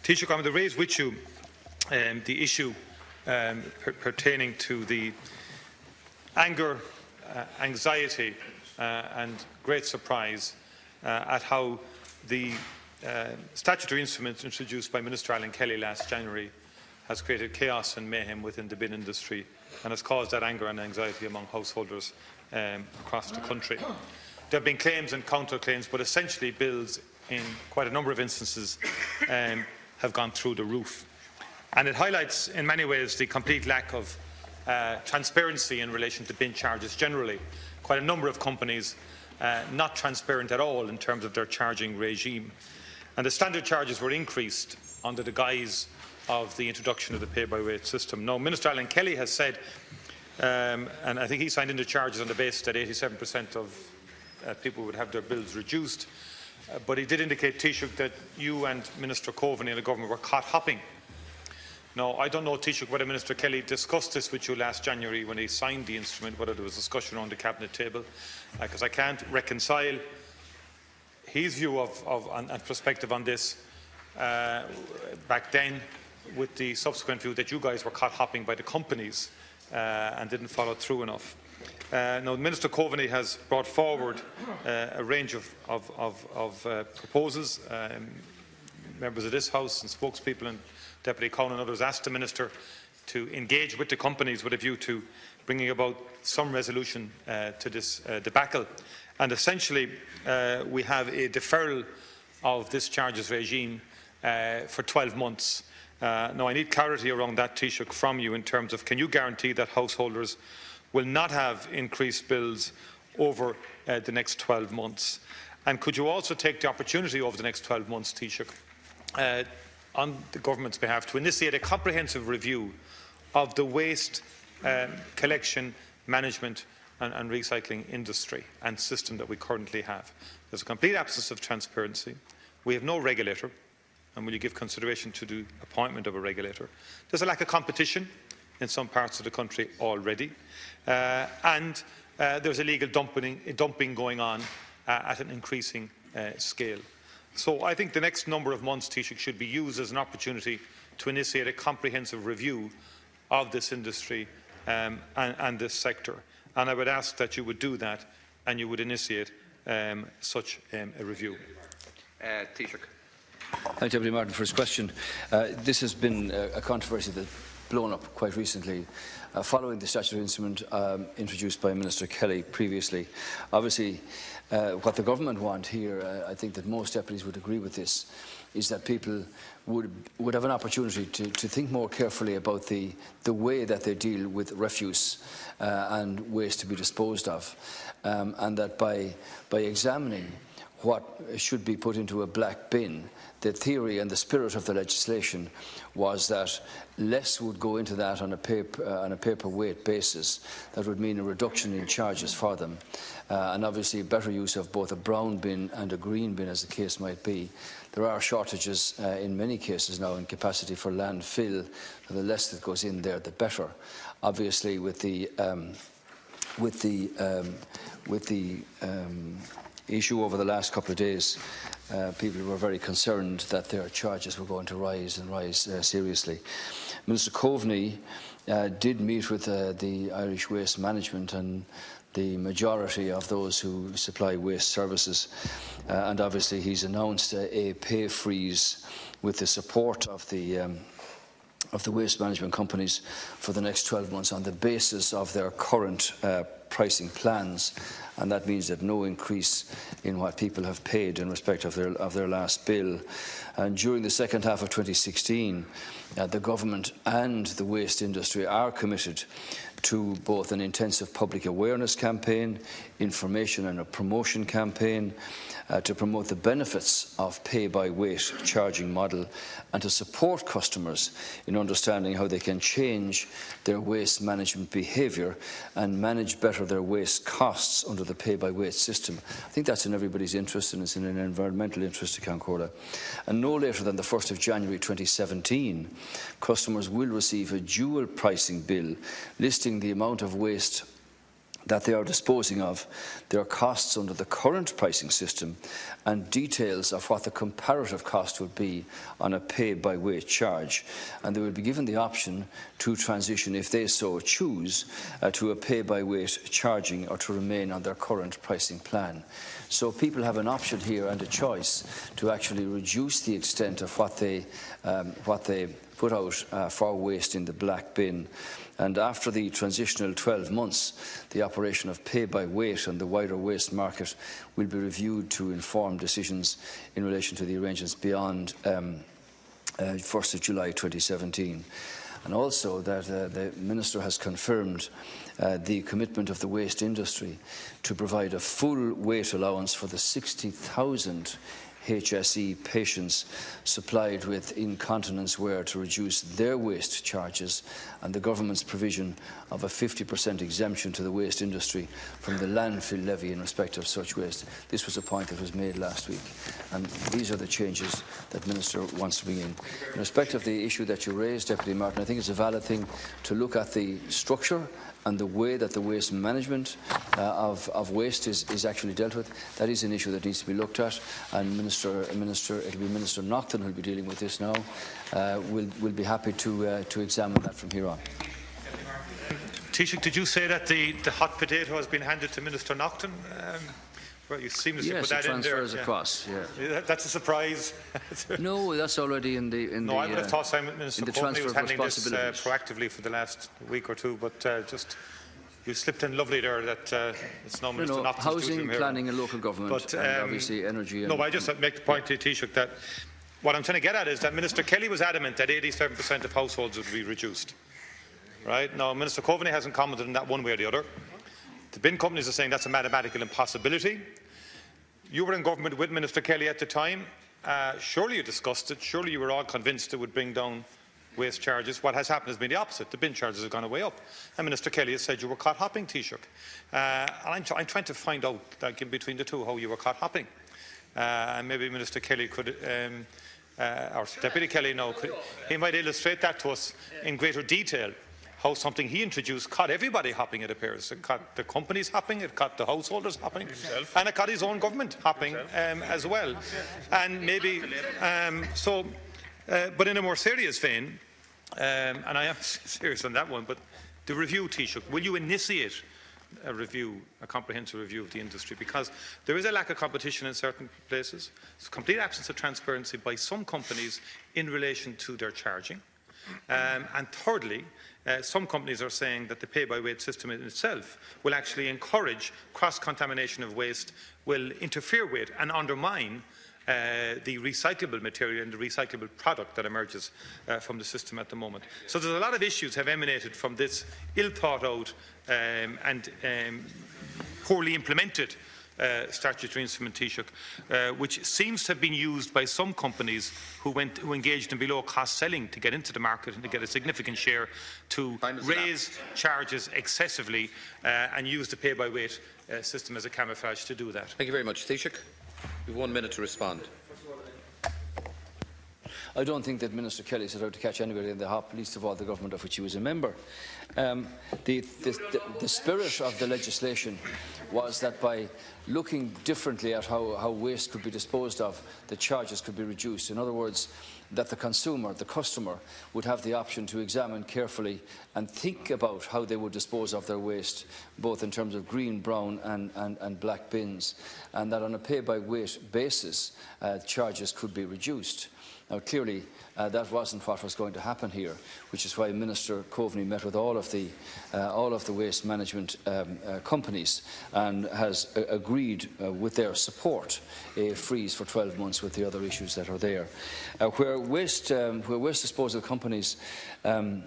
Taoiseach, I'm going to raise with you the issue pertaining to the anger, anxiety and great surprise at how the statutory instrument introduced by Minister Alan Kelly last January has created chaos and mayhem within the bin industry and has caused that anger and anxiety among householders across the country. There have been claims and counter-claims, but essentially bills in quite a number of instances have gone through the roof. And it highlights in many ways the complete lack of transparency in relation to bin charges generally. Quite a number of companies not transparent at all in terms of their charging regime. And the standard charges were increased under the guise of the introduction of the pay-by-weight system. Now, Minister Alan Kelly has said, and I think he signed into charges on the basis that 87% of people would have their bills reduced, but he did indicate, Taoiseach, that you and Minister Coveney and the government were caught hopping. Now, I don't know, Taoiseach, whether Minister Kelly discussed this with you last January when he signed the instrument, whether there was discussion around the cabinet table, because I can't reconcile his view and perspective on this back then with the subsequent view that you guys were caught hopping by the companies and didn't follow through enough. Now, Minister Coveney has brought forward a range of proposals. Members of this House and spokespeople and Deputy Cowan and others asked the Minister to engage with the companies with a view to bringing about some resolution to this debacle. And essentially, we have a deferral of this charges regime for 12 months. Now, I need clarity around that, Taoiseach, from you in terms of, can you guarantee that householders will not have increased bills over the next 12 months? And could you also take the opportunity over the next 12 months, Taoiseach, on the government's behalf to initiate a comprehensive review of the waste collection, management and recycling industry and system that we currently have? There's a complete absence of transparency. We have no regulator, and will you give consideration to the appointment of a regulator? There's a lack of competition in some parts of the country already, and there's illegal dumping going on at an increasing scale. So I think the next number of months, Taoiseach, should be used as an opportunity to initiate a comprehensive review of this industry and this sector. And I would ask that you would do that and you would initiate such a review. Taoiseach. Thank Deputy Martin for his question. This has been a controversy that's blown up quite recently following the statutory instrument introduced by Minister Kelly previously. Obviously, what the government want here, I think that most deputies would agree with this, is that people would have an opportunity to think more carefully about the way that they deal with refuse and waste to be disposed of, and that by examining what should be put into a black bin, the theory and the spirit of the legislation was that less would go into that on a paper weight basis. That would mean a reduction in charges for them, and obviously better use of both a brown bin and a green bin, as the case might be. There are shortages in many cases now in capacity for landfill, so the less that goes in there, the better. Obviously, with the issue over the last couple of days, people were very concerned that their charges were going to rise and rise seriously. Minister Coveney did meet with the Irish Waste Management and the majority of those who supply waste services, and obviously he's announced a pay freeze with the support of the waste management companies for the next 12 months on the basis of their current pricing plans, and that means that no increase in what people have paid in respect of their last bill. And during the second half of 2016, the government and the waste industry are committed to both an intensive public awareness campaign, information and a promotion campaign, to promote the benefits of pay-by-weight charging model and to support customers in understanding how they can change their waste management behaviour and manage better their waste costs under the pay-by-weight system. I think that's in everybody's interest, and it's in an environmental interest to Concordia. And no later than the 1st of January 2017, customers will receive a dual pricing bill listing the amount of waste that they are disposing of, their costs under the current pricing system, and details of what the comparative cost would be on a pay-by-weight charge. And they will be given the option to transition, if they so choose, to a pay-by-weight charging or to remain on their current pricing plan. So people have an option here and a choice to actually reduce the extent of what they put out for waste in the black bin. And after the transitional 12 months, the operation of pay-by-weight and the wider waste market will be reviewed to inform decisions in relation to the arrangements beyond 1st of July 2017. And also that the Minister has confirmed the commitment of the waste industry to provide a full weight allowance for the 60,000 HSE patients supplied with incontinence wear to reduce their waste charges, and the government's provision of a 50% exemption to the waste industry from the landfill levy in respect of such waste. This was a point that was made last week, and these are the changes that Minister wants to bring in. In respect of the issue that you raised, Deputy Martin, I think it's a valid thing to look at the structure and the way that the waste management of waste is actually dealt with. That is an issue that needs to be looked at, and it'll be Minister Naughton who will be dealing with this now. We'll be happy to examine that from here on. Taoiseach, did you say that the hot potato has been handed to Minister Naughton? Well, you seamlessly put that in there. Yes, it transfers across. Yeah. That's a surprise. No, that's already in the. No, I would have thought Minister Coveney was handling this proactively for the last week or two, but just you slipped in lovely there that it's now Minister Naughton's housing, planning, and local government, but and obviously energy. And, I just make the point to Taoiseach that what I'm trying to get at is that Minister Kelly was adamant that 87% of households would be reduced. Right now, Minister Coveney hasn't commented on that one way or the other. The bin companies are saying that's a mathematical impossibility. You were in government with Minister Kelly at the time. Surely you discussed it. Surely you were all convinced it would bring down waste charges. What has happened has been the opposite. The bin charges have gone way up. And Minister Kelly has said you were caught hopping, Taoiseach. And I'm trying to find out, like, in between the two, how you were caught hopping. And maybe Minister Kelly could, or Deputy Kelly now, he might illustrate that to us in greater detail. How something he introduced caught everybody hopping, it appears. It caught the companies hopping, it caught the householders hopping, and it caught his own government hopping as well. And maybe, but in a more serious vein, and I am serious on that one, but the review, Taoiseach, will you initiate a review, a comprehensive review of the industry? Because there is a lack of competition in certain places. There's a complete absence of transparency by some companies in relation to their charging. And thirdly, some companies are saying that the pay-by-weight system in itself will actually encourage cross-contamination of waste, will interfere with and undermine the recyclable material and the recyclable product that emerges from the system at the moment. So there's a lot of issues have emanated from this ill-thought-out and poorly implemented statutory instrument, Taoiseach, which seems to have been used by some companies who engaged in below-cost selling to get into the market and to get a significant share to raise charges excessively and use the pay-by-weight system as a camouflage to do that. Thank you very much. Taoiseach, you have 1 minute to respond. I don't think that Minister Kelly set out to catch anybody in the hop, least of all the government of which he was a member. The spirit of the legislation was that by looking differently at how waste could be disposed of, the charges could be reduced. In other words, that the consumer, the customer, would have the option to examine carefully and think about how they would dispose of their waste, both in terms of green, brown and black bins, and that on a pay-by-weight basis, charges could be reduced. Now, clearly, that wasn't what was going to happen here, which is why Minister Coveney met with all of the waste management companies and has agreed with their support a freeze for 12 months with the other issues that are there. Where waste disposal companies, in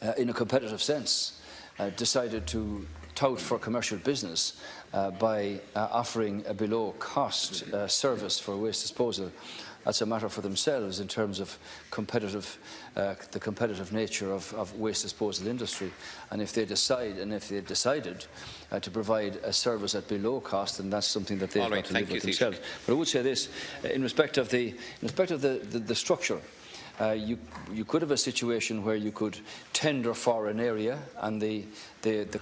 a competitive sense, decided to tout for commercial business by offering a below-cost service for waste disposal, that's a matter for themselves in terms of the competitive nature of waste disposal industry. And if they decided to provide a service at below cost, then that's something that they've got to live with themselves. But I would say this, in respect of the structure, you could have a situation where you could tender for an area, and the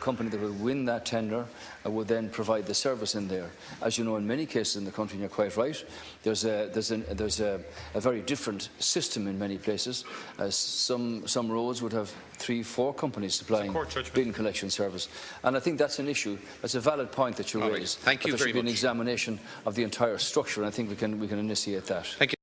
company that would win that tender would then provide the service in there. As you know, in many cases in the country, and you're quite right, there's a very different system in many places. Some roads would have 3-4 companies supplying bin collection service, and I think that's an issue. That's a valid point that you raise. Thank you there very should be much. an examination of the entire structure, and I think we can initiate that. Thank you.